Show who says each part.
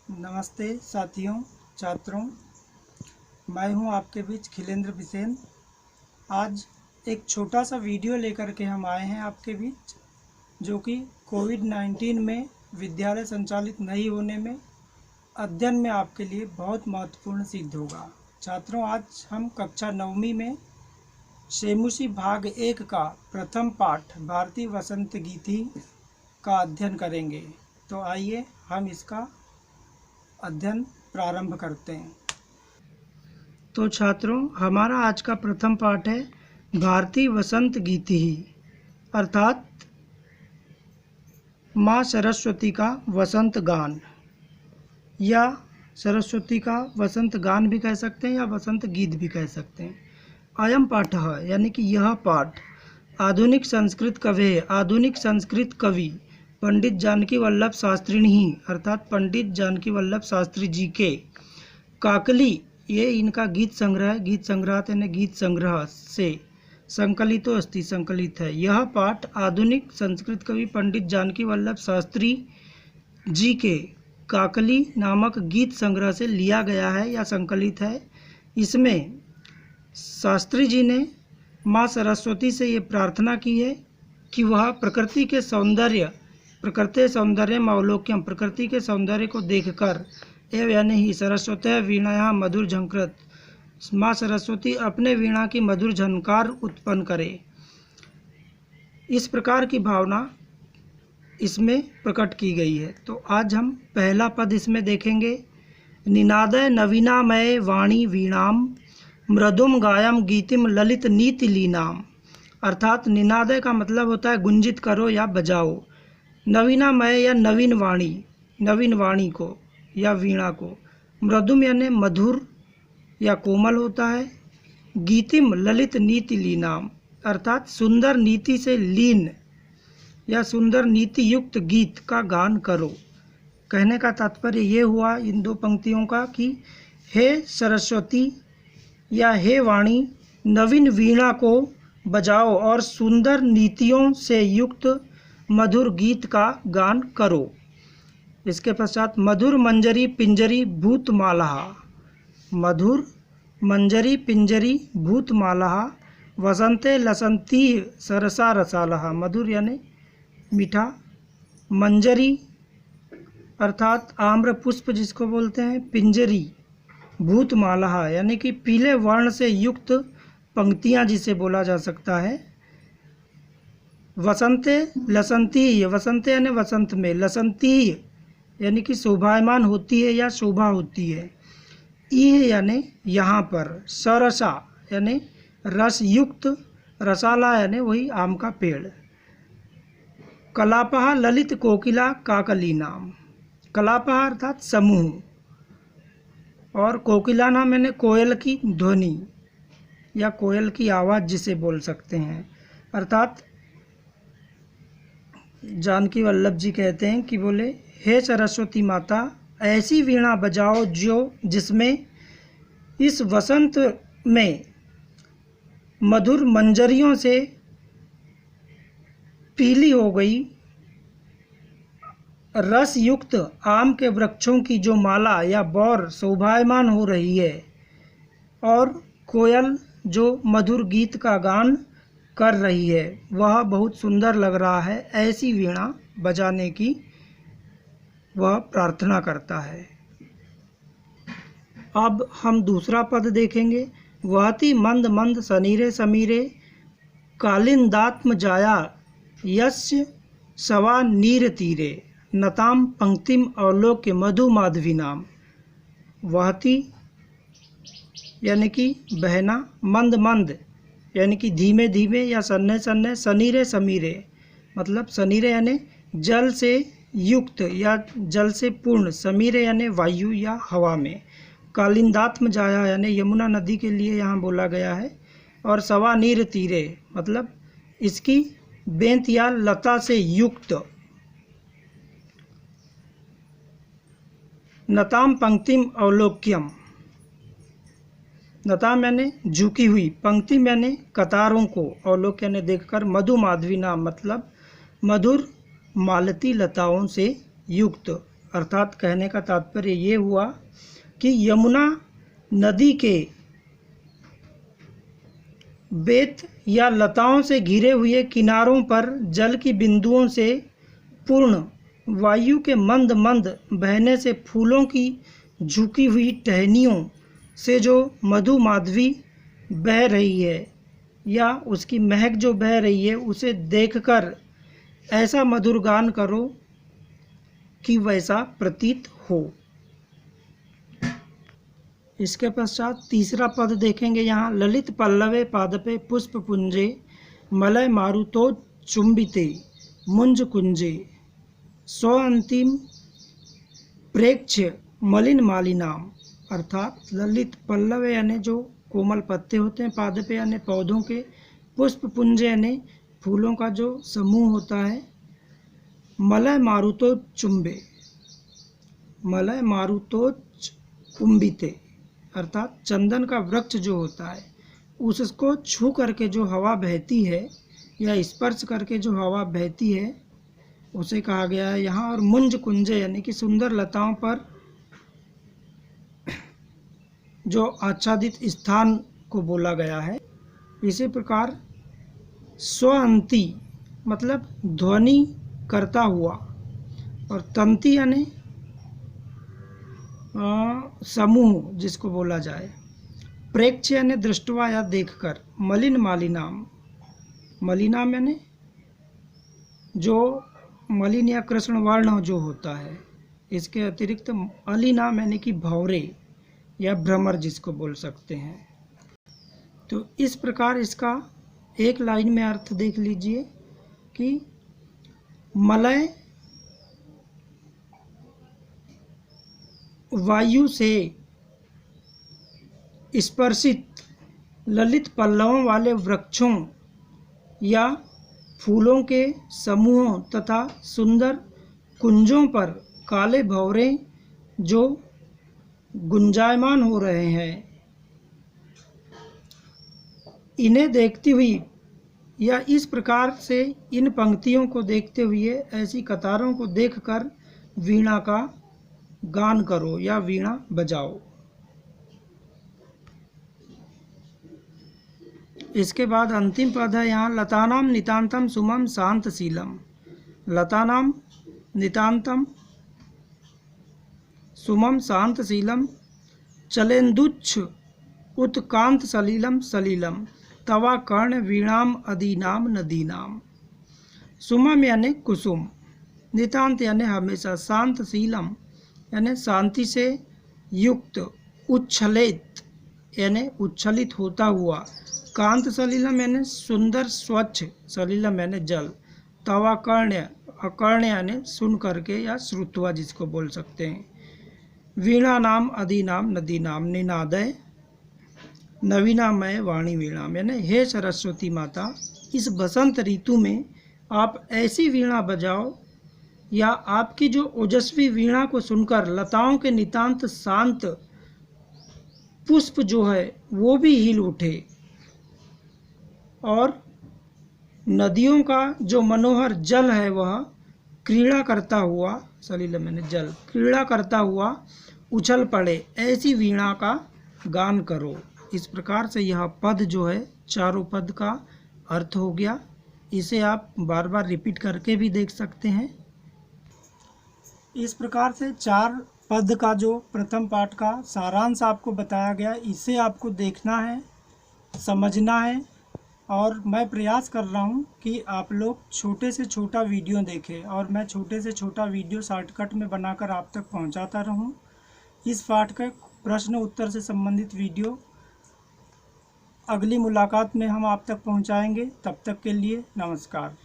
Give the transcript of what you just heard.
Speaker 1: नमस्ते साथियों, छात्रों। मैं हूं आपके बीच खिलेंद्र बिसेन। आज एक छोटा सा वीडियो लेकर के हम आए हैं आपके बीच, जो कि कोविड-19 में विद्यालय संचालित नहीं होने में अध्ययन में आपके लिए बहुत महत्वपूर्ण सिद्ध होगा। छात्रों, आज हम कक्षा 9वीं में शेमुशी भाग 1 का प्रथम पाठ भारतीय वसंत गीति का अध्ययन करेंगे। तो आइए हम इसका अध्ययन प्रारंभ करते हैं। तो छात्रों, हमारा आज का प्रथम पाठ है भारतीय वसंत गीति, अर्थात माँ सरस्वती का वसंत गान, या सरस्वती का वसंत गान भी कह सकते हैं या वसंत गीत भी कह सकते हैं। अयम पाठः यानी कि यह पाठ आधुनिक संस्कृत कवि पंडित जानकी वल्लभ शास्त्रिणी अर्थात पंडित जानकी वल्लभ शास्त्री जी के काकली, ये इनका गीत संग्रह यानी गीत संग्रह से संकलितो अस्ति, संकलित है। यह पाठ आधुनिक संस्कृत कवि पंडित जानकी वल्लभ शास्त्री जी के काकली नामक गीत संग्रह से लिया गया है या संकलित है। इसमें शास्त्री जी ने माँ सरस्वती से ये प्रार्थना की है कि वह प्रकृति के अवलोक्यम, प्रकृति के सौंदर्य को देखकर एवं यानी ही सरस्वती वीणाया मधुर झंकृत, माँ सरस्वती अपने वीणा की मधुर झनकार उत्पन्न करे, इस प्रकार की भावना इसमें प्रकट की गई है। तो आज हम पहला पद इसमें देखेंगे। निनादय नवीनामय वाणी वीणाम मृदुम गायम गीतिम ललित नीति लीनाम, अर्थात निनादय का मतलब होता है गुंजित करो या बजाओ। नवीनामय या नवीन वाणी को या वीणा को। मृदुम यानी मधुर या कोमल होता है। गीतिम ललित नीति लीनाम, अर्थात सुंदर नीति से लीन या सुंदर नीति युक्त गीत का गान करो। कहने का तात्पर्य ये हुआ इन दो पंक्तियों का कि हे सरस्वती या हे वाणी, नवीन वीणा को बजाओ और सुंदर नीतियों से युक्त मधुर गीत का गान करो। इसके पश्चात मधुर मंजरी पिंजरी भूतमाला, मधुर मंजरी पिंजरी भूतमाला वसंते लसंती सरसा रसालहा, मधुर यानी मीठा, मंजरी अर्थात आम्र पुष्प जिसको बोलते हैं, पिंजरी भूतमाला यानी कि पीले वर्ण से युक्त पंक्तियां जिसे बोला जा सकता है। वसंते लसंती, वसंते यानी वसंत में, लसंती यानी कि शोभायमान होती है या शोभा होती है। ईह यानी यहाँ पर, सरसा यानी रस युक्त, रसाला यानी वही आम का पेड़। कलापहा ललित कोकिला काकली नाम, कलापहा अर्थात समूह और कोकिला नाम यानी कोयल की ध्वनि या कोयल की आवाज़ जिसे बोल सकते हैं। अर्थात जानकी वल्लभ जी कहते हैं कि बोले हे सरस्वती माता, ऐसी वीणा बजाओ जिसमें इस वसंत में मधुर मंजरियों से पीली हो गई रस युक्त आम के वृक्षों की जो माला या बौर शोभायमान हो रही है और कोयल जो मधुर गीत का गान कर रही है, वह बहुत सुंदर लग रहा है। ऐसी वीणा बजाने की वह प्रार्थना करता है। अब हम दूसरा पद देखेंगे। वहति मंद मंद सनीरे समीरे कालिंदात्म जाया यस्य सवा नीर तीरे नताम पंक्तिम अवलोक्य मधु माधवी नाम। वहति यानी कि बहना, मंद मंद यानी कि धीमे धीमे या सन्ने सन्ने, सनीरे समीरे मतलब सनीरे यानी जल से युक्त या जल से पूर्ण, समीरे यानी वायु या हवा में, कालिंदात्म जाया यानी यमुना नदी के लिए यहाँ बोला गया है, और सवा नीर तीरे मतलब इसकी बेंत या लता से युक्त। नताम पंक्तिम अवलोक्यम, नताम यानी झुकी हुई, पंक्ति यानी कतारों को, अवलोक यानी देखकर, मधु माधवी नाम मतलब मधुर मालती लताओं से युक्त अर्थात कहने का तात्पर्य ये हुआ कि यमुना नदी के बेत या लताओं से घिरे हुए किनारों पर जल की बिंदुओं से पूर्ण वायु के मंद मंद बहने से फूलों की झुकी हुई टहनियों से जो मधु माधवी बह रही है या उसकी महक जो बह रही है, उसे देखकर ऐसा मधुर गान करो कि वैसा प्रतीत हो। इसके पश्चात तीसरा पद देखेंगे यहाँ, ललित पल्लवे पादपे पुष्प पुंजे मलय मारुतो चुंबिते मुंज कुंजे स्व अंतिम प्रेक्ष्य मलिन मालिनाम। अर्थात ललित पल्लव यानी जो कोमल पत्ते होते हैं, पादपे यानी पौधों के, पुष्प पुंज यानी फूलों का जो समूह होता है, मलय मारुतो चुंबे, मलय मारुतो कुंबिते अर्थात चंदन का वृक्ष जो होता है उसको छू करके जो हवा बहती है या स्पर्श करके जो हवा बहती है उसे कहा गया है यहाँ। और मुंज कुंजे यानी कि सुंदर लताओं पर जो आच्छादित स्थान को बोला गया है। इसी प्रकार स्वअंती मतलब ध्वनि करता हुआ, और तंती यानी समूह जिसको बोला जाए, प्रेक्ष्य यानी दृष्टवा या देखकर, मलिन मालिनाम, मलिनाम यानी जो मलिन या कृष्ण वर्ण जो होता है। इसके अतिरिक्त अलिनाम यानी कि भौरे या भ्रमर जिसको बोल सकते हैं। तो इस प्रकार इसका एक लाइन में अर्थ देख लीजिए कि मलय वायु से स्पर्शित ललित पल्लवों वाले वृक्षों या फूलों के समूहों तथा सुंदर कुंजों पर काले भंवरे जो गुंजायमान हो रहे हैं, इन्हें देखती हुई या इस प्रकार से इन पंक्तियों को देखते हुए ऐसी कतारों को देखकर वीणा का गान करो या वीणा बजाओ। इसके बाद अंतिम पद है यहाँ, लतानाम नितांतम सुमम शांतशीलम, लतानाम नितांतम सुमम शांतशीलम चलेन्दुच्छ उत्कांत सलीलम सलीलम तवा कर्ण वीणाम अदीनाम नदीनाम। सुमम यानी कुसुम, नितांत यानी हमेशा, शांतशीलम यानी शांति से युक्त, उच्छलित यानी उच्छलित होता हुआ, कांत सलीलम यानी सुंदर स्वच्छ, सलीलम यानी जल, तवा कर्ण, अकर्ण यानी सुन करके या श्रुत्वा जिसको बोल सकते हैं, वीणा नाम अदी नाम नदी नाम, निनादय नवीनामय वाणी वीणाम यानी हे सरस्वती माता, इस बसंत ऋतु में आप ऐसी वीणा बजाओ या आपकी जो ओजस्वी वीणा को सुनकर लताओं के नितांत शांत पुष्प जो है वो भी हिल उठे, और नदियों का जो मनोहर जल है वह क्रीड़ा करता हुआ, सलील मैंने जल, क्रीड़ा करता हुआ उछल पड़े, ऐसी वीणा का गान करो। इस प्रकार से यह पद जो है चारों पद का अर्थ हो गया। इसे आप बार बार रिपीट करके भी देख सकते हैं। इस प्रकार से चार पद का जो प्रथम पाठ का सारांश आपको बताया गया, इसे आपको देखना है, समझना है, और मैं प्रयास कर रहा हूँ कि आप लोग छोटे से छोटा वीडियो देखें और मैं छोटे से छोटा वीडियो शॉर्टकट में बनाकर आप तक पहुँचाता रहूँ। इस पाठ का प्रश्न उत्तर से संबंधित वीडियो अगली मुलाकात में हम आप तक पहुँचाएंगे। तब तक के लिए नमस्कार।